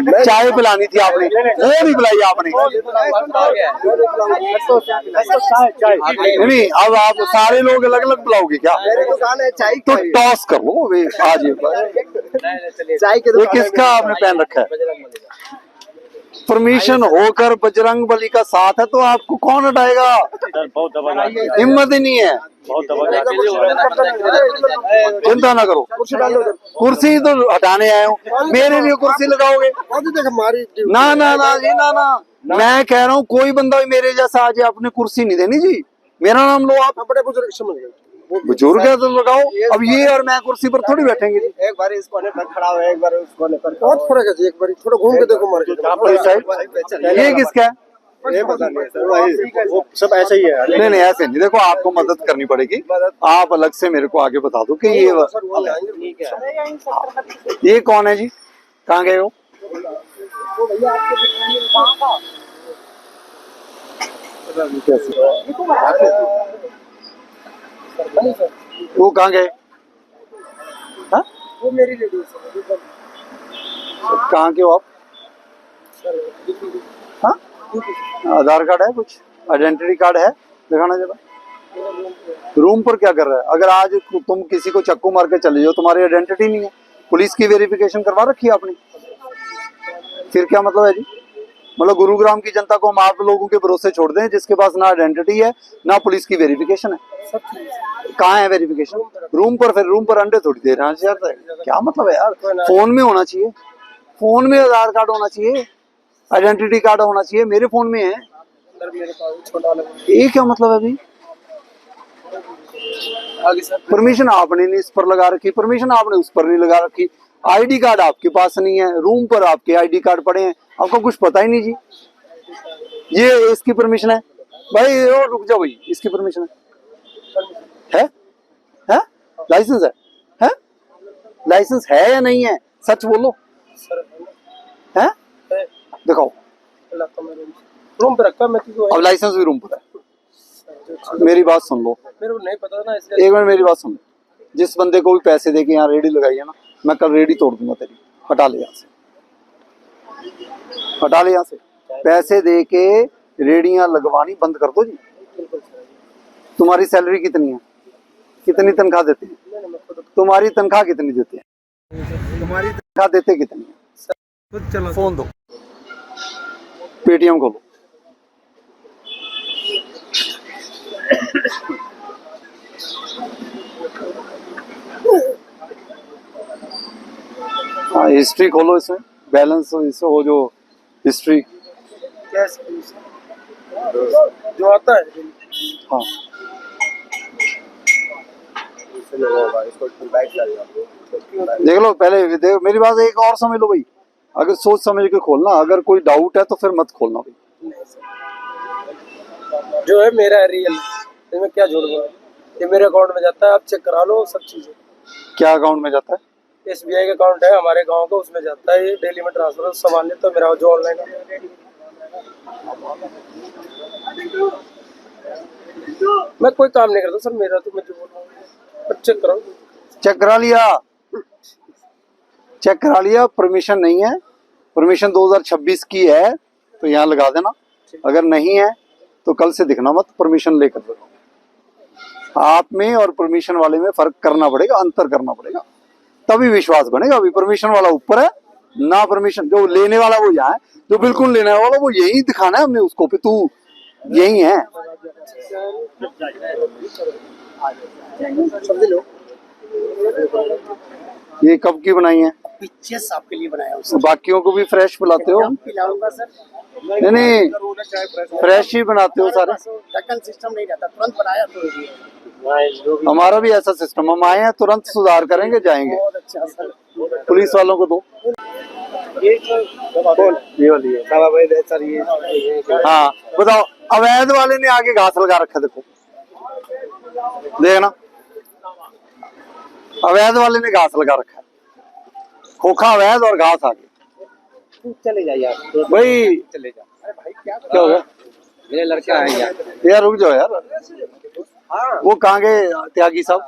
चाय पिलानी थी आपने, वो नहीं पिलाई आपने। नहीं, अब आप सारे लोग अलग अलग पिलाओगे क्या? तो टॉस कर लो आज। ये किसका आपने पहन रखा है? परमिशन होकर बजरंग बली का साथ है तो आपको कौन हटाएगा? हिम्मत ही नहीं है। चिंता ना करो, कुर्सी तो हटाने आए हो, मेरे लिए कुर्सी लगाओगे? ना ना ना जी, ना ना, मैं कह रहा हूँ कोई बंदा भी मेरे जैसा आज आपने कुर्सी नहीं देनी जी। मेरा नाम लो आप, बड़े बुजुर्ग समझ गए, बुजुर्ग है तो लगाओ। अब ये और मैं कुर्सी पर थोड़ी बैठेंगे जी। एक बार इस कोने पर खड़ा हुआ, एक बार उस कोने पर, बहुत फर्क है जी। एक बार थोड़ा घूम के देखो मार्केट। ये किसका है? ये पता नहीं सर, वही वो सब ऐसे ही है। नहीं नहीं, ऐसे नहीं, देखो आपको मदद करनी पड़ेगी, आप अलग से मेरे को आगे बता दो कि ये कौन है जी, कहाँ गए हो? वो कहाँ गए? वो मेरी लेडी है। कहाँ के हो आप? हाँ, आधार कार्ड है, कुछ आइडेंटिटी कार्ड है, दिखाना जरा। रूम पर क्या कर रहा है? अगर आज तुम किसी को चक्कू मार के चले जाओ, तुम्हारी आइडेंटिटी नहीं है, पुलिस की वेरिफिकेशन करवा रखी है आपने, फिर क्या मतलब है जी? मतलब गुरुग्राम की जनता को हम आप लोगों के भरोसे छोड़ दें जिसके पास ना आइडेंटिटी है ना पुलिस की वेरिफिकेशन है? कहाँ है वेरिफिकेशन? रूम पर। फिर रूम पर अंडे थोड़ी दे रहे हैं यार, क्या मतलब है यार? फोन में होना चाहिए, फोन में आधार कार्ड होना चाहिए, आइडेंटिटी कार्ड होना चाहिए, मेरे फोन में है। ये क्या मतलब है अभी? परमिशन आपने नहीं इस पर लगा रखी, परमिशन आपने उस पर नहीं लगा रखी, आईडी कार्ड आपके पास नहीं है, रूम पर आपके आईडी कार्ड पड़े हैं, आपको कुछ पता ही नहीं जी। ये इसकी परमिशन है भाई, और रुक जाओ भाई, इसकी परमिशन है? है? लाइसेंस है? लाइसेंस है या नहीं है? सच बोलो। है? दिखाओ। रूम पे रखा मैं तो। अब लाइसेंस भी रूम पर है। मेरी बात सुन लो, मेरे को नहीं पता ना इसलिए। एक मिनट मेरी बात सुन लो। जिस बंदे को भी पैसे दे के यहाँ रेडी लगाई है ना, मैं कल रेडी तोड़ दूंगा तेरी। हटा ले यहाँ से, हटा ले यहाँ से। पैसे दे के रेडियां लगवानी बंद कर दो जी। तुम्हारी सैलरी कितनी है? कितनी तनख्वाह देते हैं? तुम्हारी तनख्वाह कितनी देते हैं? तुम्हारी तनख्वाह देते कितनी है? फोन दो, पेटीएम खोलो। हाँ, हिस्ट्री खोलो, इसमें बैलेंस इससे वो जो हिस्ट्री जो आता है। हाँ, देख लो पहले, देख मेरी बात एक और समझ लो भाई, अगर सोच समझ के खोलना, अगर कोई डाउट है तो फिर मत खोलना भाई। जो है मेरा है रियल, इसमें क्या जोड़ दूंगा? ये मेरे अकाउंट में जाता है, आप चेक करा लो सब चीजें। क्या अकाउंट में जाता है? SBI का अकाउंट है हमारे गांव का, उसमें जाता है, ये डेली में ट्रांसफर सामान लेता है मेरा जो ऑनलाइन है। मैं कोई काम नहीं करता सर मेरा, तो मैं जो बोल रहा हूँ चेक कराओ। चेक करा लिया, चेक करा लिया, परमिशन नहीं है, परमिशन 2026 की है तो यहाँ लगा देना, अगर नहीं है तो कल से दिखना मत, परमिशन लेकर देखो। आप में और परमिशन वाले में फर्क करना पड़ेगा, अंतर करना पड़ेगा, तभी विश्वास बनेगा। अभी परमिशन वाला ऊपर है ना, परमिशन जो लेने वाला वो यहाँ है, जो बिल्कुल लेने वाला वो यही दिखाना है हमने उसको, पे तू यही है। ये कब की बनाई है? पिक्चर आपके लिए बनाया तो बाकियों को भी फ्रेश पिलाते हो? पिलाऊंगा सर। नहीं नहीं, फ्रेश ही बनाते हो सारे? ढक्कन सिस्टम नहीं रहता, तुरंत बनाया तो। हमारा भी ऐसा सिस्टम, हम आए हैं तुरंत सुधार करेंगे, जाएंगे। बहुत अच्छा सर। पुलिस वालों को दो ये वाली है सर ये। हाँ बताओ, अवैध वाले ने आगे घास लगा रखा, देखो देखना, अवैध वाले ने घास लगा रखा है, खोखा अवैध और घास आगे। चले जाइए यार भाई, चले जा। अरे भाई क्या हो गया? मेरे लड़का है यार रुक जाओ यार, वो कहाँ गए त्यागी साहब?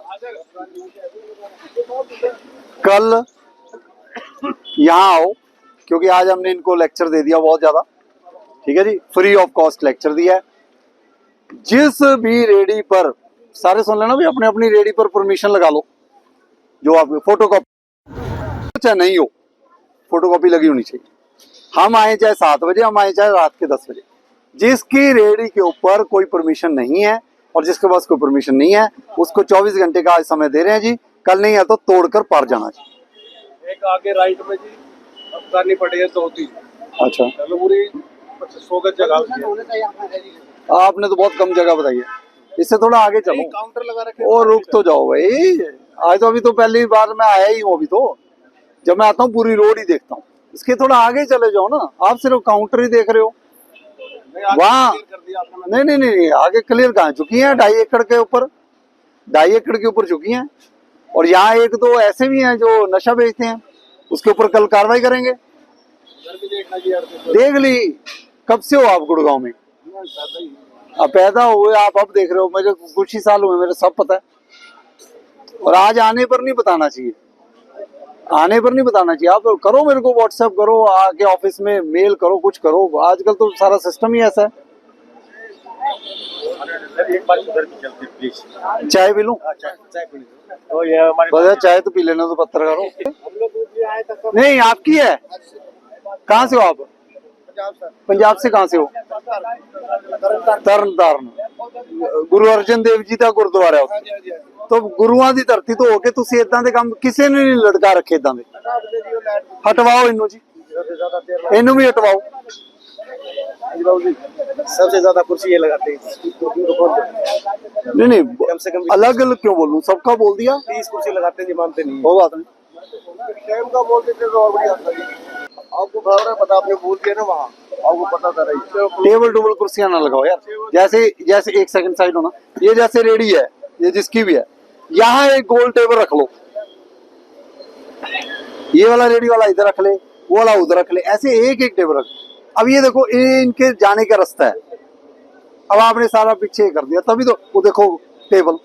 कल यहाँ आओ, क्योंकि आज हमने इनको लेक्चर दे दिया बहुत ज्यादा, ठीक है जी, फ्री ऑफ कॉस्ट लेक्चर दिया है। जिस भी रेडी पर, सारे सुन लेना भी, अपने अपनी रेडी पर परमिशन लगा लो, जो आपकी फोटोकॉपी चाहे नहीं हो, फोटोकॉपी लगी होनी चाहिए। हम आए चाहे 7 बजे, हम आए चाहे रात के 10 बजे, जिसकी रेडी के ऊपर कोई परमिशन नहीं है और जिसके पास कोई परमिशन नहीं है, उसको 24 घंटे का आज समय दे रहे हैं जी, कल नहीं है तो तोड़कर पार जाना जी। एक आगे राइट में जी अब करनी पड़ी है 2-3। अच्छा, पूरी 100 गज जगह होती है। आपने तो बहुत कम जगह बताई है, इससे थोड़ा आगे चलो काउंटर लगा रखे और रुक तो जाओ भाई। आज तो अभी तो पहली बार मैं आया ही हूँ, अभी तो जब मैं आता हूँ पूरी रोड ही देखता हूँ, इसके थोड़ा आगे चले जाओ ना, आप सिर्फ काउंटर ही देख रहे हो वहाँ। नहीं नहीं नहीं, आगे क्लियर कहाँ चुकी है, 2.5 एकड़ के ऊपर, 2.5 एकड़ के ऊपर चुकी हैं। और यहाँ एक दो ऐसे भी हैं जो नशा बेचते हैं, उसके ऊपर कल कार्रवाई करेंगे। देख ली, कब से हो आप गुड़गांव में? अब पैदा हुए आप, अब देख रहे हो, मुझे कुछ ही साल हुए, मेरे सब पता है। और आज आने पर नहीं बताना चाहिए, आने पर नहीं बताना चाहिए। आप करो, मेरे को व्हाट्सएप करो, आके ऑफिस में मेल करो, कुछ करो, आजकल तो सारा सिस्टम ही ऐसा है। एक बार उधर भी चलते प्लीज। चाय पी लूं? तो ये हमारे बस चाय तो पी लेना, तो पत्रकार हो। नहीं, आपकी है? कहाँ से हो आप? पंजाब से कहाँ से हो? तरन तारण। गुरु अर्जन देव जी का गुरुद्वारा है, तो गुरुआं दी धरती तो होके तुसी इदां दे काम किसी ने नहीं लटका रखे इदां दे। हटवाओ इन्नू जी, इन्नू भी हटवाओ। सबसे ज्यादा कुर्सी ये लगाते हैं। नहीं नहीं, कम से कम अलग अलग क्यों बोलूं, सबका बोल दिया। 30 कुर्सी लगाते हैं जी, मानते नहीं। वो बात नहीं, टाइम का बोल देते तो और बढ़िया था। आपको खबर है, पता आपने बोल दिया ना, वहाँ आपको पता था रही। टेबल टूबल कुर्सियां ना लगाओ यार, जैसे जैसे एक सेकंड साइड होना, ये जैसे रेडी है, ये जिसकी भी है, यहाँ एक गोल टेबल रख लो, ये वाला रेडी वाला इधर रख ले, वो वाला उधर रख ले, ऐसे एक एक टेबल रख। अब ये देखो, ये इनके जाने का रास्ता है, अब आपने सारा पीछे कर दिया, तभी तो वो देखो टेबल,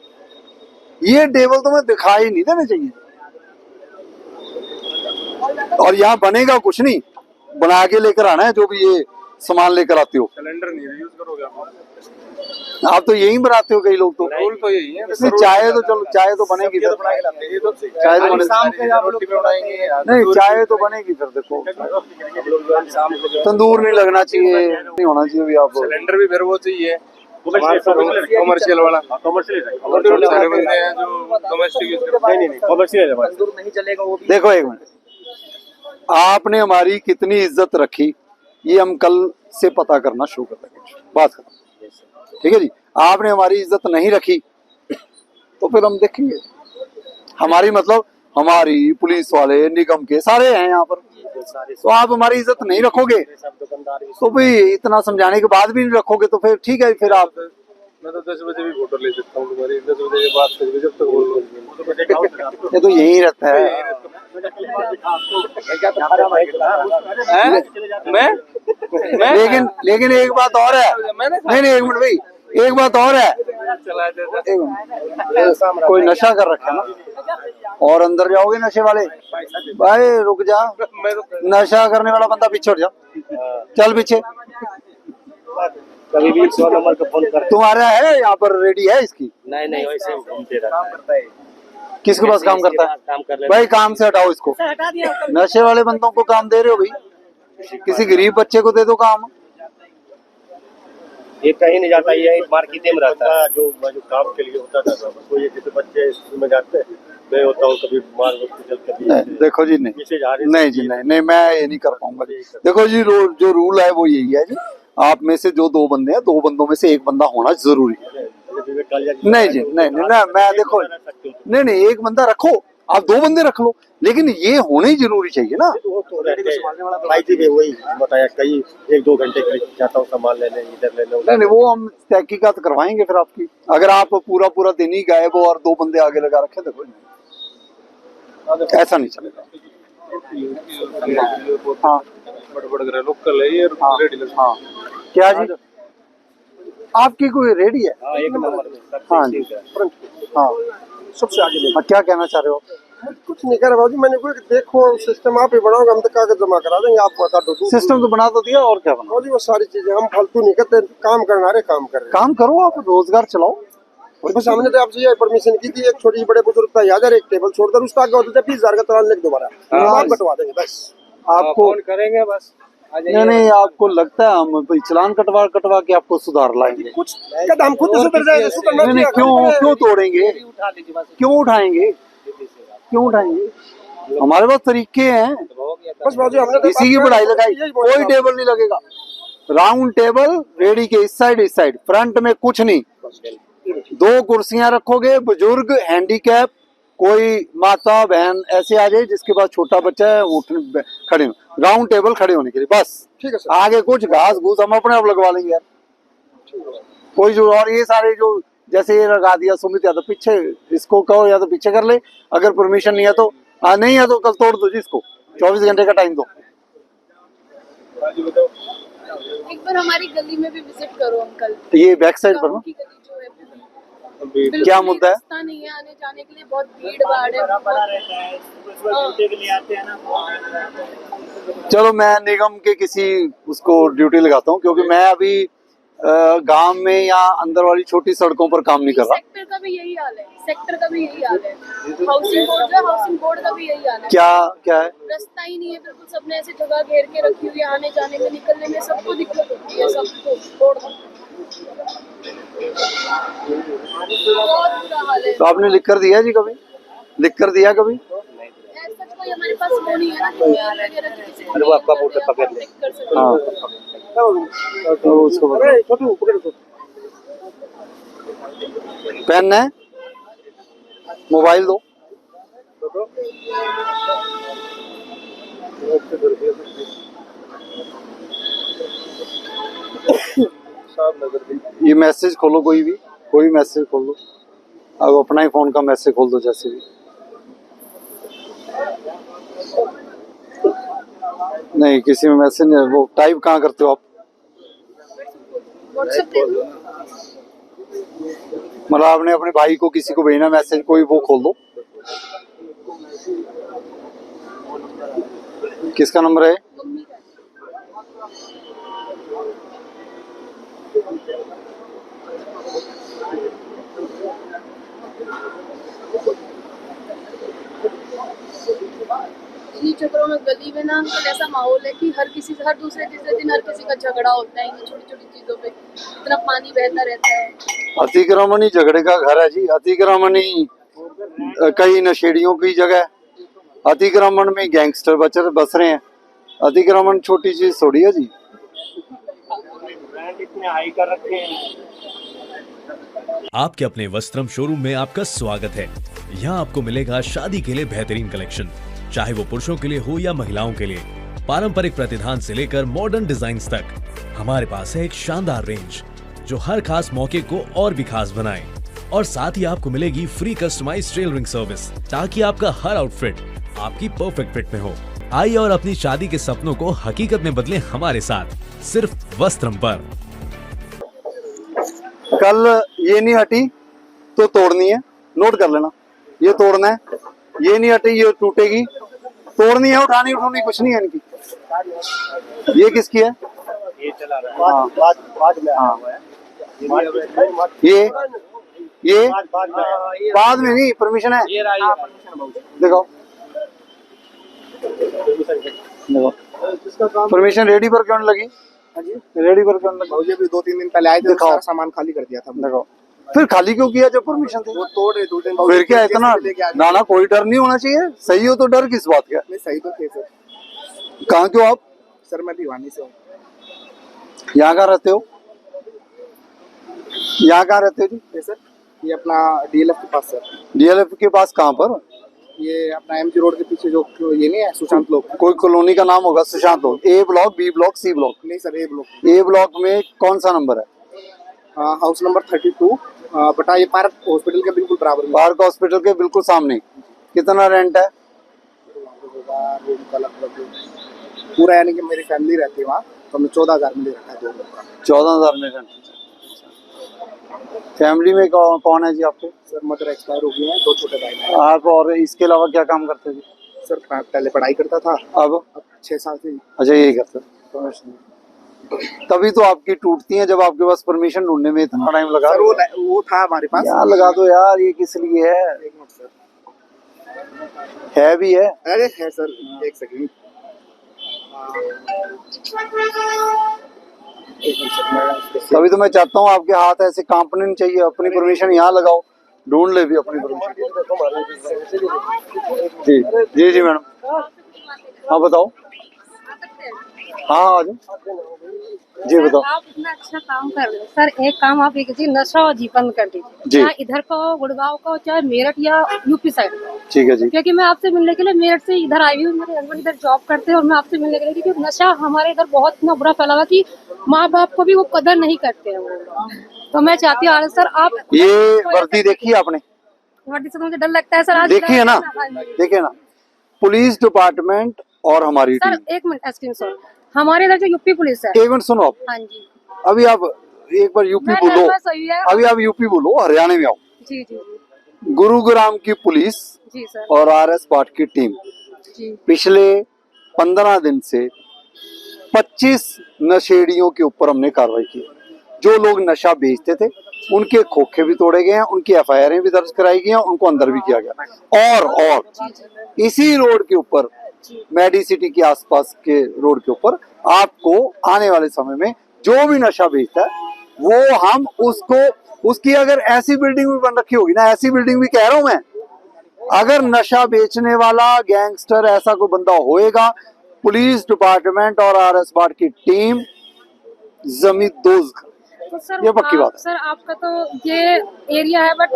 ये टेबल तुम्हें दिखाई नहीं देना चाहिए। और यहाँ बनेगा कुछ नहीं, बना के लेकर आना है, जो भी ये सामान लेकर आते हो। सिलेंडर नहीं यूज करोगे आप तो यही बनाते हो, कई लोग तो। रूल तो यही है। चाय तो चलो, चाय तो बनेगी फिर, चाय तो बनेगी, नहीं चाय तो बनेगी फिर। देखो, तंदूर नहीं लगना चाहिए, नहीं होना चाहिए भी। आप सिलेंडर भी फिर वो चाहिए कमर्शियल वाला। कमर्शियल सारे बंदे हैं जो डोमेस्टिक यूज करते हैं। नहीं कमर्शियल नहीं चलेगा वो भी। देखो, एक मिनट, आपने हमारी कितनी इज्जत रखी, ये हम कल से पता करना शुरू कर देंगे, बात खत्म, ठीक है जी। आपने हमारी इज्जत नहीं रखी तो फिर हम देखेंगे। हमारी मतलब हमारी पुलिस वाले, निगम के सारे हैं यहाँ पर, तो आप हमारी इज्जत नहीं रखोगे तो भाई इतना समझाने के बाद भी नहीं रखोगे तो फिर ठीक है, फिर आप। मैं तो 10 बजे भी फोटो ले सकता हूँ तुम्हारी, 10 बजे के बाद जब तक बोल लो। ये तो यही रहता है। लेकिन एक बात और है, नहीं एक मिनट भाई, एक बात और है, कोई नशा कर रखा है ना, और अंदर जाओगे नशे वाले, भाई रुक जा, नशा करने वाला बंदा पीछे हट जा, चल पीछे। कभी भी 100 नंबर का फोन कर। तुम्हारा है यहाँ पर रेडी है इसकी? नहीं वैसे घूमते रहता है। किसके पास काम करता है? काम कर भाई काम से हटाओ इसको, नशे वाले बंदों को काम दे रहे हो भाई, किसी गरीब बच्चे को दे दो काम। ये कहीं नहीं जाता, ये मार्केट में रहता है। जो काम के लिए होता था, तो ये जैसे बच्चे स्कूल में जाते हैं, मैं होता हूँ कभी बीमार हॉस्पिटल कभी। देखो जी, नहीं जी, नहीं मैं ये नहीं कर पाऊंगा। देखो जी, जो रूल है वो यही है जी, आप में से जो 2 बंदे हैं, 2 बंदों में से एक बंदा होना जरूरी है। नहीं जी, नहीं मैं देखो, नहीं एक बंदा रखो, आप 2 बंदे रख लो, लेकिन ये होने ही जरूरी चाहिए ना। वही बताया, कई 1-2 घंटे के लिए जाता हूँ सामान लेने, इधर लेने। नहीं वो हम तहकीकात करवाएंगे फिर आपकी। अगर आप पूरा दिन ही गायब हो और 2 बंदे आगे लगा रखे, देखो ऐसा नहीं चलेगा। हाँ लोकल है ये। हाँ क्या जी, आपकी कोई रेडी है? एक नंबर में। हाँ जी, हाँ सबसे आगे। क्या कहना चाह रहे हो? कुछ नहीं कर रहा मैंने कोई देखो सिस्टम आप ही बनाओगे, हम तो कागज जमा करा देंगे, आप बता दो। सिस्टम तो बना तो दिया, और क्या बना? जी वो सारी चीजें हम फालतू नहीं करते, काम करना रहे काम कर रहे हैं। काम करो, आप रोजगार चलाओ। बस हमने तो आपसे ये परमिशन की थी, एक छोटी बड़े बुजुर्ग का 1000 एक टेबल छोड़कर उसका आगे होता 20,000 का चालान लिख दोबारा, आप कटवा देंगे बस। आपको करेंगे बस। नहीं, आपको लगता है हम चलान कटवा कटवा के आपको सुधार लाएंगे? कुछ कदम खुद सुधर जाएंगे, सुधरना नहीं, चाहिए। क्यों तोड़ेंगे? क्यों उठाएंगे? क्यों उठाएंगे? हमारे पास तरीके हैं। बस बाजू हमने तो किसी की पढ़ाई लिखाई कोई टेबल नहीं लगेगा, राउंड टेबल रेडी के इस साइड फ्रंट में कुछ नहीं, 2 कुर्सियां रखोगे, बुजुर्ग, हैंडीकैप, कोई माता बहन ऐसे आ जाए जिसके पास छोटा बच्चा है, उठने खड़े हो, राउंड टेबल खड़े होने के लिए बस। ठीक है सर। आगे कुछ घास घूस हम अपने आप लगवा लेंगे यार, कोई जो। और ये सारे जो जैसे ये लगा दिया सुमित, या तो पीछे इसको कहो या तो पीछे कर ले, अगर परमिशन नहीं है तो नहीं है तो कल तोड़ दो जी इसको, 24 घंटे का टाइम दो। एक बार हमारी गली में भी विजिट करो अंकल, ये बैक साइड पर गाँव ना, की गली जो है बिल्कुल क्या भी मुद्दा है? रास्ता नहीं है आने जाने के लिए, बहुत भीड़ भाड़ है। चलो मैं निगम के किसी उसको ड्यूटी लगाता हूँ, क्योंकि मैं अभी गांव में या अंदर वाली छोटी सड़कों पर काम नहीं कर रहा। सेक्टर का भी यही हाल है, सेक्टर का भी यही हाल है, हाउसिंग बोर्ड जो है, हाउसिंग बोर्ड का भी यही हाल है। क्या है? रास्ता ही नहीं है बिल्कुल, सबने ऐसे जगह घेर के रखी हुई है, आने जाने में निकलने में सबको दिक्कत होती है, सबको बहुत बुरा हाल है। तो आपने लिख कर दिया जी कभी? लिख कर दिया कभी? ऐसा कोई हमारे पास वो नहीं है ना कि मेल वगैरह की किसी को वो आपका वोट पकड़ ले। टिक कर सकते हाँ, तो उसको बता। अरे छोटू पकड़ दो। पेन है, मोबाइल दो। ये मैसेज खोलो, कोई भी मैसेज खोल दो, अब अपना ही फोन का मैसेज खोल दो जैसे भी। नहीं, किसी में मैसेज नहीं, वो टाइप कहाँ करते हो आप? व्हाट्सएप पे मतलब आपने अपने भाई को किसी को भेजना मैसेज, कोई वो खोल दो। किसका नंबर है? मम्मी का इन्हीं चक्करों में गली में ना अंकल ऐसा माहौल है कि हर दूसरे तीसरे दिन हर किसी का झगड़ा होता है, इन छोटी छोटी चीजों पे इतना पानी बहता रहता है। अतिक्रमण ही झगड़े का घर है जी। अतिक्रमण ही कई नशेड़ियों की जगह है। अतिक्रमण में गैंगस्टर बस रहे हैं। अतिक्रमण छोटी चीज थोड़ी है जी। इतने हाई कर रखे हैं। आपके अपने वस्त्रम शोरूम में आपका स्वागत है। यहाँ आपको मिलेगा शादी के लिए बेहतरीन कलेक्शन, चाहे वो पुरुषों के लिए हो या महिलाओं के लिए। पारंपरिक प्रतिधान से लेकर मॉडर्न डिजाइन्स तक हमारे पास है एक शानदार रेंज जो हर खास मौके को और भी खास बनाए। और साथ ही आपको मिलेगी फ्री कस्टमाइज्ड टेलरिंग सर्विस, ताकि आपका हर आउटफिट आपकी परफेक्ट फिट में हो। आइए और अपनी शादी के सपनों को हकीकत में बदलें हमारे साथ, सिर्फ वस्त्रम पर। कल ये नहीं हटी तो तोड़नी है, नोट कर लेना। ये तोड़ना है, ये नहीं हटी ये टूटेगी, तोड़नी है, उठानी कुछ नहीं है इनकी। ये किसकी है? ये चला रहा है। हाँ। बाद में हाँ। आया है। ये बाद बाद में नहीं, परमिशन है। ये रहा देखो देखो, परमिशन रेडी पर क्यों नहीं लगी? रेडी पर क्यों नहीं लगी? मुझे भी 2-3 दिन पहले आए थे, दिखाओ। सारा सामान खाली कर दिया था। देखो, फिर खाली क्यों किया जब परमिशन थी? वो तोड़ रहे 2 दिन फिर क्या इतना ना कोई डर नहीं होना चाहिए। सही हो तो डर किस बात का? नहीं सही तो थे सर। कहाँ क्यों आप? सर मैं दीवानी से हूँ। यहाँ कहाँ रहते हो? यहाँ कहाँ रहते हो जी? सर ये अपना डीएलएफ के पास सर। डीएलएफ के पास कहाँ पर? ये अपना एमजी रोड के पीछे जो ये नहीं है सुशांत लोग। कोई कॉलोनी का नाम होगा सुशांत लोग। A block, B block, C block? नहीं sir A block. A block में कौन सा नंबर है? हाउस नंबर 32 बटा ये पार्क हॉस्पिटल के बिल्कुल बराबर में। पार्क हॉस्पिटल के बिल्कुल सामने। कितना रेंट है? रूम का लगभग पूरा, यानी कि मेरी फैमिली रहती है वहाँ, तो हमने 14,000 में ले रखा है 2 रूम का। 14,000 में रेंट। फैमिली में कौन है जी आपके? सर मदर एक्सपायर हो गई हैं, 2 छोटे भाई हैं। आप और इसके अलावा क्या काम करते थे? सर पहले पढ़ाई करता था, अब 6 साल से। अच्छा यही करते थे। तभी तो आपकी टूटती हैं जब आपके पास परमिशन ढूंढने में इतना टाइम लगा। सर वो था हमारे पास। यार लगा दो यार, ये किस लिए है? एक मिनट सर। है भी है। अरे है सर, एक सेकंड। तभी तो मैं चाहता हूँ आपके हाथ ऐसे कांपने नहीं चाहिए। अपनी परमिशन यहाँ लगाओ, ढूंढ ले भी अपनी परमिशन। जी जी जी मैडम, हाँ बताओ। हाँ आ जाओ जी, बताओ। आप इतना अच्छा काम कर रहे हो सर, एक काम आप ये कीजिए, नशा जी बंद कर दीजिए, जी। चाहे इधर का हो, गुड़गांव का हो, चाहे मेरठ या यूपी साइड का हो। ठीक है जी। क्योंकि मैं आपसे मिलने के लिए मेरठ से इधर आई हूँ, मेरे हस्बैंड इधर जॉब करते हैं और मैं आपसे मिलने के लिए, क्योंकि नशा हमारे इधर बहुत इतना बुरा फैला हुआ कि माँ बाप को भी वो कदर नहीं करते हैं वो। तो मैं चाहती हूँ सर आप ये वर्दी देखी आपने? वर्दी से तो मुझे डर लगता है सर। आज देखी है ना, देखिए ना, पुलिस डिपार्टमेंट और हमारी सर टीम। एक मिनट एसपी सर, हमारे इधर जो यूपी पुलिस है। एक मिनट सुनो आप, हाँ जी, अभी आप एक बार यूपी बोलो, सही है। अभी आप यूपी बोलो, हरियाणा में आओ। जी जी जी गुरुग्राम की पुलिस जी सर। और RS बाट की टीम जी पिछले 15 दिन से 25 नशेड़ियों के ऊपर हमने कार्रवाई की। जो लोग नशा बेचते थे उनके खोखे भी तोड़े गए हैं, उनकी FIR भी दर्ज कराई गई हैं, उनको अंदर भी किया गया। और इसी रोड के ऊपर, मेडिसिटी के आसपास के रोड के ऊपर, आपको आने वाले समय में जो भी नशा बेचता है वो हम उसकी अगर ऐसी बिल्डिंग भी बन रखी होगी ना, ऐसी बिल्डिंग भी कह रहा हूं मैं, अगर नशा बेचने वाला गैंगस्टर ऐसा कोई बंदा होएगा, पुलिस डिपार्टमेंट और RS बाट की टीम जमींदोज। तो सर ये पक्की बात है। सर आपका तो ये एरिया है, बट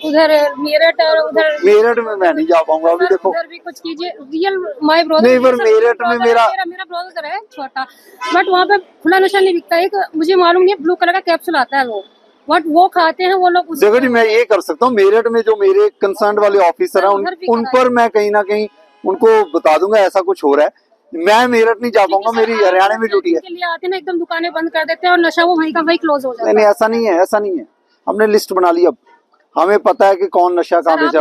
उधर मेरठ और उधर मेरठ में मैं नहीं जा पाऊंगा अभी। देखो उधर भी कुछ कीजिए। रियल माय ब्रदर नहीं, पर मेरठ में मेरा ब्रदर है छोटा, बट वहाँ पे खुला नशा नहीं बिकता। एक मुझे मालूम नहीं है, ब्लू कलर का कैप्सूल आता है वो, बट वो खाते हैं वो लोग। देखो जी, मैं ये कर सकता हूँ, मेरठ में जो मेरे कंसर्न वाले ऑफिसर हैं उन पर मैं कहीं ना कहीं उनको बता दूंगा ऐसा कुछ हो रहा है। मैं मेरठ नहीं जा पाऊंगा, मेरी हरियाणा में ड्यूटी है। के लिए आते हैं ना, एकदम दुकानें बंद कर देते हैं और नशा वो वहीं का वहीं क्लोज हो जाता है। नहीं, ऐसा नहीं है, ऐसा नहीं है। हमने लिस्ट बना ली, अब हमें पता है कि कौन नशा कहाँ बेचा।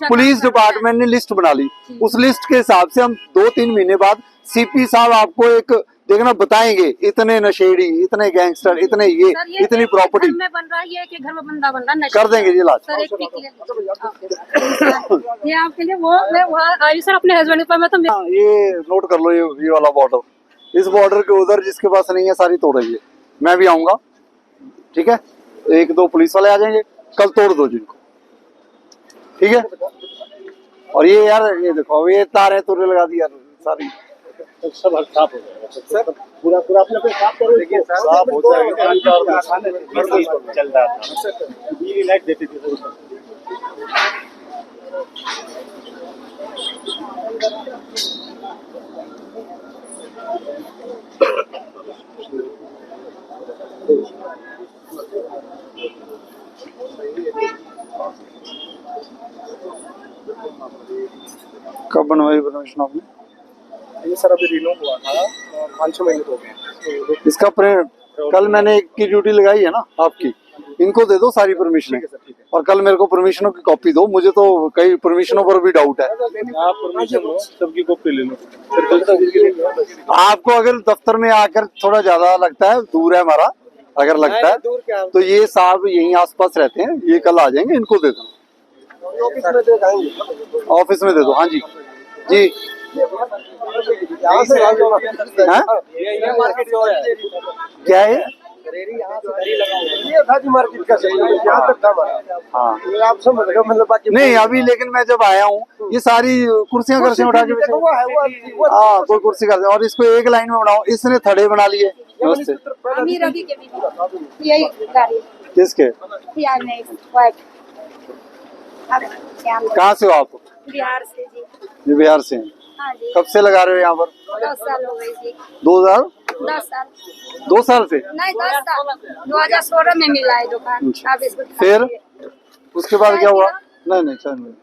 पुलिस डिपार्टमेंट ने लिस्ट बना ली। उस लिस्ट के हिसाब से हम 2-3 महीने बाद CP साहब आपको एक देखना बताएंगे, इतने नशेड़ी, इतने गैंगस्टर, इतने ये इतनी प्रॉपर्टी में बन रहा है, ये कि घर में बंदा बन रहा है, कर देंगे जी लाज। सर एक पिक ये आपके लिए वो मैं वहाँ आई सर अपने हस्बैंड पर। मैं तो ये नोट कर लो, ये वाला बॉर्डर, इस बॉर्डर के उधर जिसके पास नहीं है सारी तोड़ेंगे। मैं भी आऊंगा, ठीक है, 1-2 पुलिस वाले आ जाएंगे, कल तोड़ दो जिनको, ठीक है। और ये यार ये देखो, ये तारें तुरे लगा दी यार सारी, सब साफ हो जाएगा सर। पूरा अपने साफ करो, देखिए साफ हो जाएगा। चल रहा था, ये लाइट देती थी सर। कब बनवाई परमिशन आपने? ये सर अभी रिन्यू हुआ था, 5-6 महीने हो गए। इसका प्रिंट कल मैंने एक की ड्यूटी लगाई है ना आपकी, इनको दे दो सारी परमिशन, और कल मेरे को परमिशनों की कॉपी दो। मुझे तो कई परमिशनों पर भी डाउट है। आप परमिशन लो, सबकी कॉपी ले लो। आपको अगर दफ्तर में आकर थोड़ा ज्यादा लगता है, दूर है हमारा, अगर लगता है तो ये साहब यहीं आसपास रहते हैं, ये कल आ जाएंगे, इनको दे दो, ऑफिस में दे देंगे। ऑफिस में दे दो। हाँ जी जी। यहाँ से मार्केट क्या है? ये था जी मार्केट का सही, यहाँ तक था हमारा। हाँ ये आप समझ रहे हो, मतलब बाकी नहीं अभी, लेकिन मैं जब आया हूँ ये सारी कुर्सियां उठा के वो हाँ कोई कुर्सी कर दे, और इसको एक लाइन में बनाओ। इसने थड़े बना लिए। नमस्ते। अमीर रवि के भी यही गाड़ी किसके? बिहार में वाइट। कहाँ से हो आप? बिहार से जी। जी बिहार से हैं। हाँ जी। कब से लगा रहे हो यहाँ पर? 10 साल हो गए जी। 10 साल 2 साल से? नहीं 10 साल 2016 में मिला है दुकान। अच्छा। आप इसको फिर उसके बाद क्या हुआ? नहीं चाय नहीं,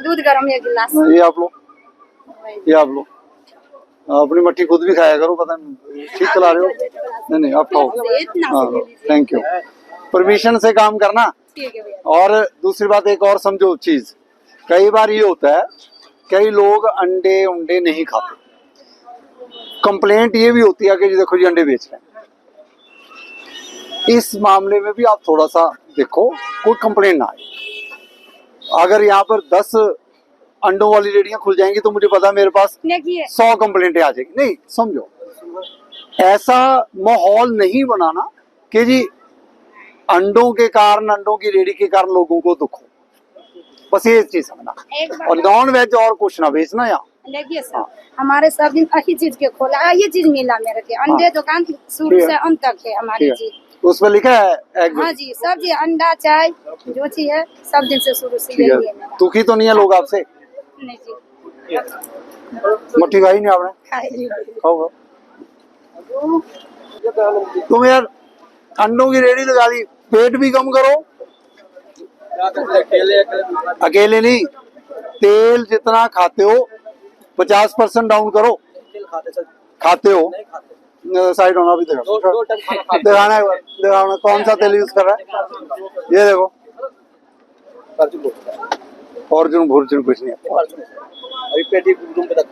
दूध गर्म 1 गिलास। ये आप लो, ये आप लो, अपनी मट्ठी खुद भी खाया करो, पता नहीं ठीक चला रहे हो। नहीं आप खाओ। हाँ थैंक यू। परमिशन से काम करना। ठीक है भैया। और दूसरी बात एक और समझो चीज, कई बार ये होता है कई लोग अंडे उंडे नहीं खाते, कंप्लेंट ये भी होती है कि जी देखो जी अंडे बेच रहे हैं। इस मामले में भी आप थोड़ा सा देखो कोई कंप्लेंट ना आए। अगर यहाँ पर 10 अंडों वाली रेडियां खुल जाएंगी तो मुझे पता है मेरे पास देखिए 100 कंप्लेंटें आ जाएगी। नहीं समझो, ऐसा माहौल नहीं बनाना कि जी अंडों के कारण, अंडों की रेडी के कारण लोगों को दुख हो, बस ये चीज समझना। एक बार और नॉन वेज और कुछ ना बेचना यहाँ। देखिए सर, हमारे सब दिन अच्छी चीज के खोला, ये चीज मिला मेरे के अंडे दुकान शुरू ठीक है। से अंत तक है हमारी ठीक है। चीज। उसमें लिखा है एग। हाँ जी, सब्जी अंडा चाय जो चीज है सब दिन से शुरू से ठीक यही है है, मेरा। दुखी तो नहीं है लोग आपसे? नहीं जी, मट्टी खाई नहीं आपने? खाए जी। खाओ। तुम यार अंडों की रेडी लगा दी, पेट भी कम करो। अकेले नहीं, तेल जितना खाते हो 50% डाउन करो। खाते हो? साइड होना भी दिखाना है, दिखाना कौन सा तेल यूज कर रहा है। ये देखो फॉर्चून फॉर्चून कुछ नहीं है। अभी पेटी रूम पे तक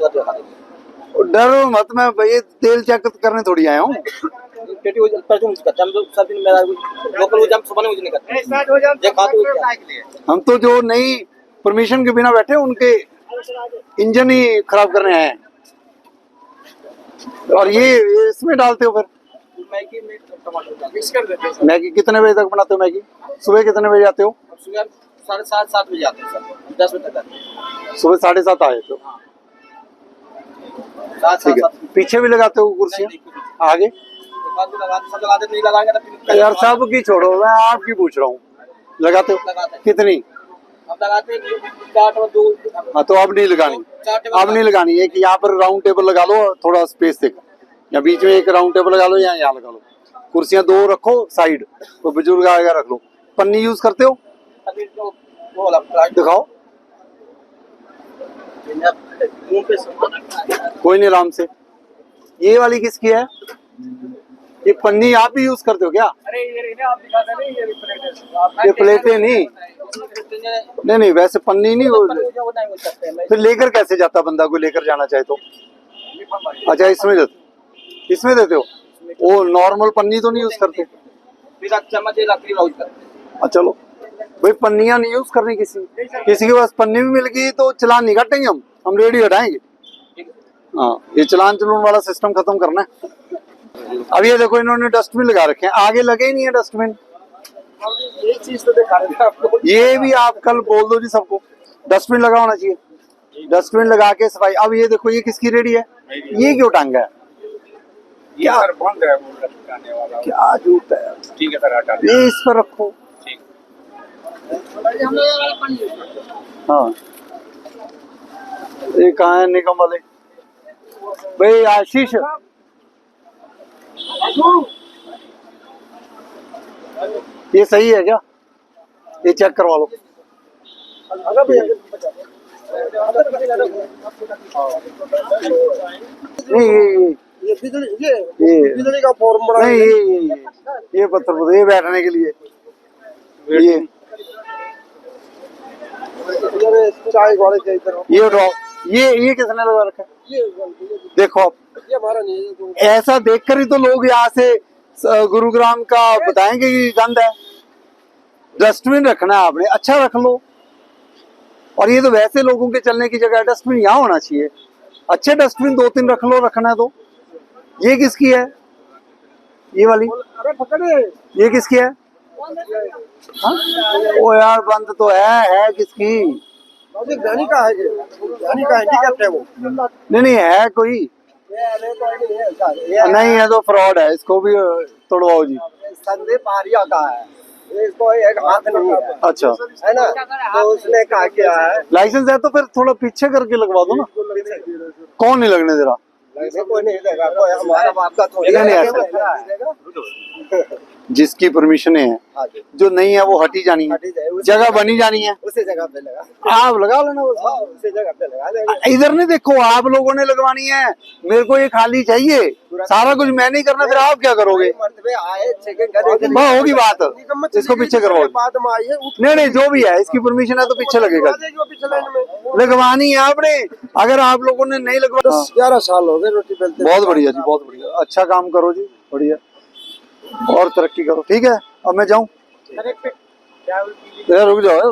डरो मत, मैं ये तेल चेक करने थोड़ी आया हूँ। पेटी परचून करता हम सब दिन मेरा लोकल जम सुबह नहीं नहीं करते ये खाते हो क्या? हम तो जो नई परमिशन के बिना बैठे उनके इंजन ही खराब करने आए हैं। और ये इसमें डालते हो फिर मैगी में टमाटर मिक्स कर देते हैं सर। मैगी? कितने बजे तक बनाते हो मैगी? सुबह कितने बजे आते हो? सुबह 7:30 बजे आते हैं सर, 10 बजे तक आते हैं। सुबह 7:30 आए तो ठीक है। पीछे भी लगाते हो कुर्सियाँ? आगे सब लगाते नहीं लगाएंगे तो फिर यार सब की छोड़ो, मैं आपकी पूछ रहा हूँ। लगाते हो? कितनी? हम लगाते हैं 4 और 2। हाँ तो अब नहीं लगानी, अब नहीं लगानी। एक यहाँ पर राउंड टेबल लगा लो, थोड़ा स्पेस देकर, या बीच में एक राउंड टेबल लगा लो, या यहाँ लगा लो। कुर्सियाँ 2 रखो साइड, तो बुजुर्ग आएगा रख लो। पन्नी यूज करते हो? अभी तो वो वाला फ्लाइट दिखाओ। रूम पे कोई नहीं, आराम से। ये वाली किसकी है? ये पन्नी आप ही यूज करते हो क्या? अरे ये ना आप दिखाते नहीं, ये प्लेट है। ये प्लेटें नहीं, नहीं वैसे पन्नी नहीं हो। फिर लेकर कैसे जाता बंदा, कोई लेकर जाना चाहे तो? अच्छा इसमें देते हो? वो नॉर्मल पन्नी तो नहीं यूज करते? चम्मच लकड़ी यूज करते हैं। चलो भाई, पन्नियां नहीं यूज करनी। किसी के पास पन्नी भी मिल गई तो चलान नहीं काटेंगे हम रेडी हटाएंगे। हाँ, ये चलान चलून वाला सिस्टम खत्म करना है। अब ये देखो इन्होंने डस्टबिन लगा रखे हैं, आगे लगे ही नहीं है डस्टबिन। ये चीज तो दिखा रहे थे आपको। ये भी आप कल बोल दो जी सबको, डस्टबिन लगा होना चाहिए। डस्टबिन लगा के सफाई। अब ये देखो ये किसकी रेडी है? ये क्यों टांगा है? क्या सर बंद है वो लटकाने वाला। क्या झूठ है। ठीक है सर, हटा ये इस पर रखो। हाँ, ये कहाँ है निगम वाले? भाई आशीष, ये सही है क्या? ये चेक करवा लो। नहीं ये बिजली का फॉर्म बना नहीं, ये पत्थर ये बैठने के लिए। चाय वाले के इधर ये उठाओ। ये किसने लगा रखा है? देखो आप, ये हमारा नहीं है। ऐसा देखकर ही तो लोग यहाँ से गुरुग्राम का बताएंगे कि गंद है। डस्टबिन रखना है आपने, अच्छा रख लो। और ये तो वैसे लोगों के चलने की जगह डस्टबिन यहाँ होना चाहिए। अच्छे डस्टबिन 2-3 रख लो, रखना है तो। ये किसकी है? ये वाली? अरे पकड़े, ये किसकी है? हाँ? ओ यार बंद तो है किसकी? ज्ञानी का है, ज्ञानी का हैंडीकैप्ट है वो। नहीं है कोई नहीं है तो फ्रॉड है, इसको भी तोड़वाओ जी। संदीप आर्या का है, इसको एक हाथ नहीं है। अच्छा है ना, तो उसने कहा क्या है, लाइसेंस है तो फिर थोड़ा पीछे करके लगवा दो ना। कौन नहीं लगने दे रहा? कोई नहीं देगा, कोई हमारा बाप का थोड़ी नहीं, है। जिसकी परमिशन है, जो नहीं है वो हटी जानी है, जगह बनी जानी है, उसी जगह पे लगा, आप लगा लेना बस। उसी जगह पे लगा देगा। इधर नहीं देखो, आप लोगों ने लगवानी है, मेरे को ये खाली चाहिए, सारा कुछ मैं नहीं करना, फिर आप क्या करोगे? मर्तबे पे आए चेकिंग करे वहाँ होगी बात, इसको पीछे करवाओ। बाद में आई है नहीं जो भी है, इसकी परमिशन है तो पीछे लगेगा, पीछे लाइन में लगवानी है आपने। अगर आप लोगों ने नहीं लगवा, 11 साल हो गए रोटी बेलते। बहुत बढ़िया जी, बहुत बढ़िया, अच्छा काम करो जी, बढ़िया, और तरक्की करो। ठीक है, अब मैं जाऊँ? रुक जाओ,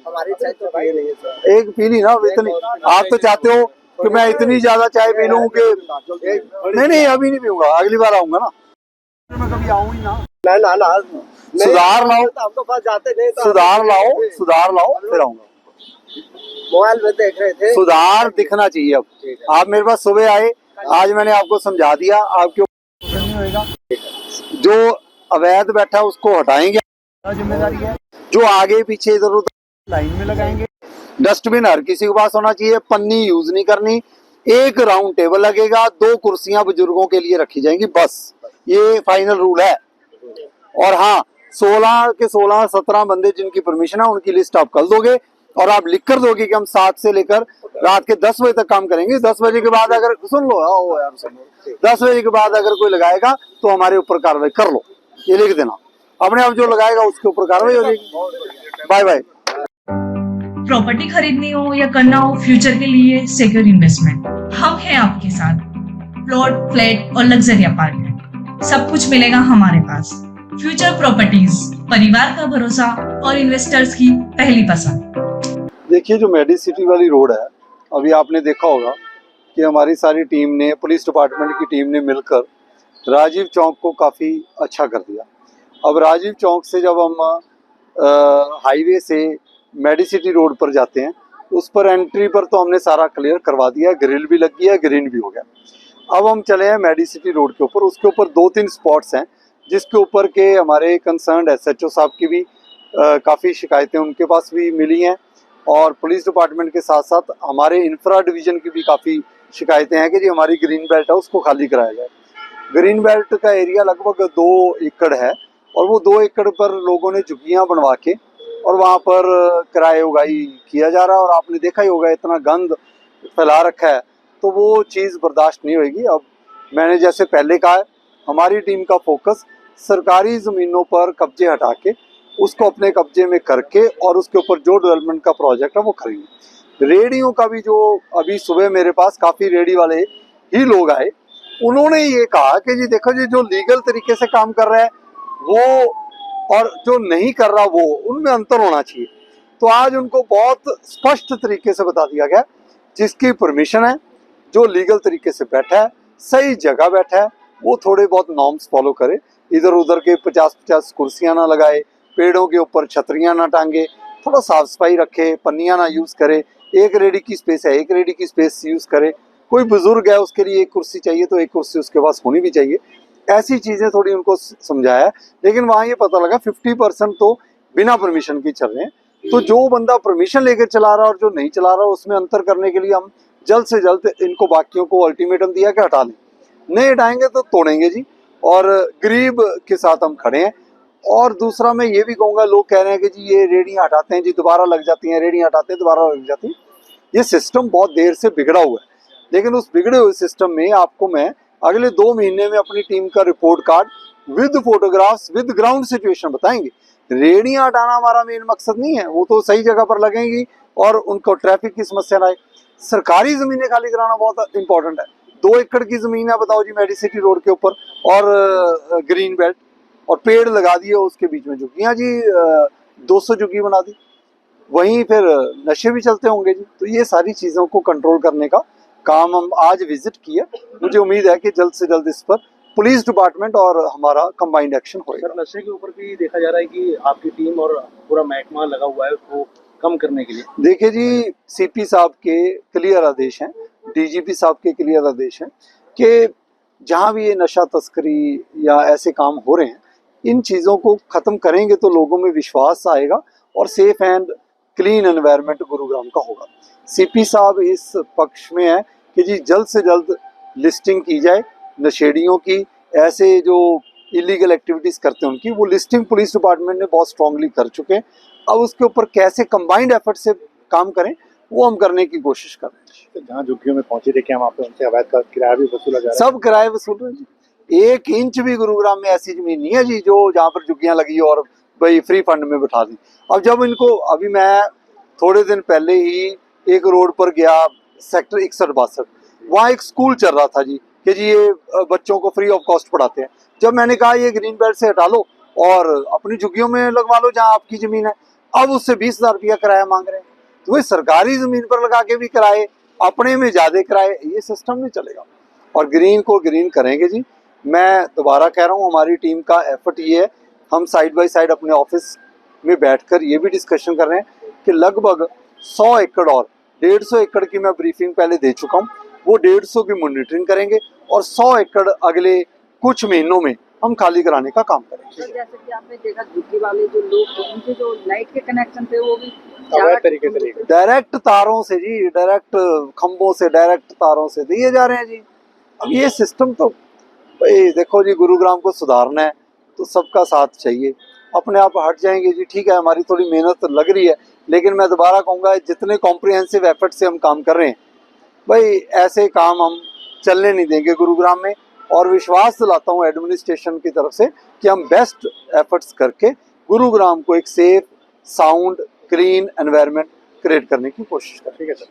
हमारी चाय तो भाई नहीं है सर। एक पी ली ना, अब इतनी आप तो चाहते हो कि मैं इतनी ज्यादा चाय पी लूं कि नहीं अभी नहीं पीऊंगा, अगली बार आऊंगा ना, मैं कभी आऊं ही ना। ना सुधार लाओ, हम तो पास जाते नहीं, सुधार लाओ फिर आऊंगा। मोबाइल में देख रहे थे, सुधार दिखना चाहिए। अब आप मेरे पास सुबह आए, आज मैंने आपको समझा दिया, आपके ऊपर नहीं होएगा। जो अवैध बैठा उसको हटाएंगे, जिम्मेदारी है। जो आगे पीछे इधर उधर लाइन में लगाएंगे। डस्टबिन हर किसी के पास होना चाहिए, पन्नी यूज नहीं करनी, एक राउंड टेबल लगेगा, 2 कुर्सियां बुजुर्गों के लिए रखी जाएंगी, बस ये फाइनल रूल है। और हाँ, 16 के 16 17 बंदे जिनकी परमिशन है उनकी लिस्ट आप कर दोगे और आप लिख कर दोगे कि हम 7 से लेकर रात के 10 बजे तक काम करेंगे। 10 बजे के बाद अगर सुन लो, आओ यार सुन लो, 10 बजे के बाद अगर कोई लगाएगा तो हमारे ऊपर कार्रवाई कर लो, ये लिख देना। अपने आप जो लगाएगा उसके ऊपर कार्रवाई हो जाएगी। Bye bye. प्रॉपर्टी खरीदनी हो या करना हो फ्यूचर के लिए सिक्योर इन्वेस्टमेंट, हम हैं आपके साथ। प्लॉट, फ्लैट और लग्जरी अपार्टमेंट सब कुछ मिलेगा हमारे पास। फ्यूचर प्रॉपर्टीज, परिवार का भरोसा और इन्वेस्टर्स की पहली पसंद। देखिए, जो मेडिसिटी वाली रोड है, अभी आपने देखा होगा कि हमारी सारी टीम ने, पुलिस डिपार्टमेंट की टीम ने मिलकर राजीव चौक को काफ़ी अच्छा कर दिया। अब राजीव चौक से जब हम हाईवे से मेडिसिटी रोड पर जाते हैं, उस पर एंट्री पर तो हमने सारा क्लियर करवा दिया, ग्रिल भी लग गया, ग्रीन भी हो गया। अब हम चले हैं मेडिसिटी रोड के ऊपर। उसके ऊपर 2-3 स्पॉट्स हैं जिसके ऊपर के हमारे कंसर्न्ड एसएचओ साहब की भी काफ़ी शिकायतें उनके पास भी मिली हैं, और पुलिस डिपार्टमेंट के साथ साथ हमारे इंफ्रा डिवीज़न की भी काफ़ी शिकायतें हैं कि जी हमारी ग्रीन बेल्ट है उसको खाली कराया जाए। ग्रीन बेल्ट का एरिया लगभग 2 एकड़ है, और वो 2 एकड़ पर लोगों ने झुग्गियाँ बनवा के और वहाँ पर किराए उगाही किया जा रहा है। और आपने देखा ही होगा इतना गंद फैला रखा है, तो वो चीज़ बर्दाश्त नहीं होगी। अब मैंने जैसे पहले कहा है, हमारी टीम का फोकस सरकारी ज़मीनों पर कब्जे हटा के उसको अपने कब्जे में करके और उसके ऊपर जो डेवलपमेंट का प्रोजेक्ट है वो करेंगे। रेडियों का भी, जो अभी सुबह मेरे पास काफ़ी रेडी वाले ही लोग आए, उन्होंने ये कहा कि जी देखो जी, जो लीगल तरीके से काम कर रहा है वो और जो नहीं कर रहा वो, उनमें अंतर होना चाहिए। तो आज उनको बहुत स्पष्ट तरीके से बता दिया गया, जिसकी परमिशन है, जो लीगल तरीके से बैठा है, सही जगह बैठा है, वो थोड़े बहुत नॉर्म्स फॉलो करे, इधर उधर के 50-50 कुर्सियां ना लगाए, पेड़ों के ऊपर छतरियां ना टांगे, थोड़ा साफ सफाई रखे, पन्नियां ना यूज़ करे, एक रेडी की स्पेस है एक रेडी की स्पेस यूज़ करे। कोई बुजुर्ग है उसके लिए एक कुर्सी चाहिए तो एक कुर्सी उसके पास होनी भी चाहिए। ऐसी चीज़ें थोड़ी उनको समझाया, लेकिन वहाँ ये पता लगा 50% तो बिना परमिशन के चल रहे हैं। तो जो बंदा परमिशन लेकर चला रहा है और जो नहीं चला रहा, उसमें अंतर करने के लिए हम जल्द से जल्द इनको बाकियों को अल्टीमेटम दिया कि हटा लें, नहीं हटाएंगे तो तोड़ेंगे जी, और गरीब के साथ हम खड़े हैं। और दूसरा मैं ये भी कहूँगा, लोग कह रहे हैं कि जी ये रेहड़ियाँ हटाते हैं जी दोबारा लग जाती हैं, रेहड़ियाँ हटाते हैं दोबारा लग जाती हैं। ये सिस्टम बहुत देर से बिगड़ा हुआ है, लेकिन उस बिगड़े हुए सिस्टम में आपको मैं अगले 2 महीने में अपनी टीम का report card with photographs with ground situation बताएंगे। रेहड़ियाँ हटाना हमारा मेन मकसद नहीं है, वो तो सही जगह पर लगेंगी और उनको ट्रैफिक की समस्या ना आए। सरकारी ज़मीनें खाली कराना बहुत इंपॉर्टेंट है। 2 एकड़ की ज़मीन है, बताओ जी, मेडिसिटी रोड के ऊपर, और ग्रीन बेल्ट, और पेड़ लगा दिए उसके बीच में झुग्गियाँ जी, 200 झुग्गी बना दी, वहीं फिर नशे भी चलते होंगे जी। तो ये सारी चीज़ों को कंट्रोल करने का काम हम आज विजिट किया। मुझे उम्मीद है कि जल्द से जल्द इस पर पुलिस डिपार्टमेंट और हमारा कंबाइंड एक्शन होगा। सर, नशे के ऊपर भी देखा जा रहा है कि आपकी टीम और पूरा महकमा लगा हुआ है उसको कम करने के लिए। देखिए जी, सीपी साहब के क्लियर आदेश हैं, डीजीपी साहब के क्लियर आदेश हैं कि जहाँ भी ये नशा तस्करी या ऐसे काम हो रहे हैं, इन चीज़ों को ख़त्म करेंगे तो लोगों में विश्वास आएगा और safe and clean environment Gurugram का होगा। सीपी साहब इस पक्ष में है कि जी जल्द से जल्द लिस्टिंग की जाए नशेड़ियों की, ऐसे जो इलीगल एक्टिविटीज़ करते हैं उनकी, वो लिस्टिंग पुलिस डिपार्टमेंट ने बहुत स्ट्रांगली कर चुके हैं। अब उसके ऊपर कैसे कंबाइंड एफर्ट से काम करें वो हम करने की कोशिश कर रहे हैं। जहाँ झुग्गियों में पहुंचे थे क्या वहाँ पे उनसे अवैध का किराया भी वसूला जा रहा है? सब किराए वसूल रहे हैं जी, एक इंच भी गुरुग्राम में ऐसी जमीन नहीं है जी जो जहाँ पर झुग्गियां लगी और भाई फ्री फंड में बिठा दी। अब जब इनको, अभी मैं थोड़े दिन पहले ही एक रोड पर गया, सेक्टर 61-62, वहाँ एक स्कूल चल रहा था जी कि जी ये बच्चों को फ्री ऑफ कॉस्ट पढ़ाते हैं। जब मैंने कहा ये ग्रीन बेल्ट से हटा लो और अपनी झुग्गियों में लगवा लो जहाँ आपकी जमीन है, अब उससे 20,000 रुपया किराया मांग रहे हैं। तो वही सरकारी जमीन पर लगा के भी किराए, अपने में ज्यादा किराए, ये सिस्टम नहीं चलेगा। और ग्रीन को ग्रीन करेंगे जी। मैं दोबारा कह रहा हूँ, हमारी टीम का एफर्ट ये है, हम साइड बाय साइड अपने ऑफिस में बैठकर ये भी डिस्कशन कर रहे हैं कि लगभग 100 एकड़ और 150 एकड़ की मैं ब्रीफिंग पहले दे चुका हूँ, वो 150 की मॉनिटरिंग करेंगे और 100 एकड़ अगले कुछ महीनों में हम खाली कराने का काम करेंगे। जैसे कि आपने देखा झुग्गी वाले जो लोग थे उनके जो लाइट के कनेक्शन थे वो भी अवैध तरीके से लिए डायरेक्ट तारों से जी, डायरेक्ट खंभों से, डायरेक्ट तारों से दिए जा रहे हैं जी। अब ये सिस्टम तो भाई देखो जी, गुरुग्राम को सुधारना है तो सबका साथ चाहिए, अपने आप हट जाएंगे जी। ठीक है, हमारी थोड़ी मेहनत लग रही है, लेकिन मैं दोबारा कहूँगा जितने कॉम्प्रिहेंसिव एफर्ट से हम काम कर रहे हैं भाई, ऐसे काम हम चलने नहीं देंगे गुरुग्राम में। और विश्वास दिलाता हूँ एडमिनिस्ट्रेशन की तरफ से कि हम बेस्ट एफर्ट्स करके गुरुग्राम को एक safe, sound, clean environment create करने की कोशिश करें। ठीक है सर।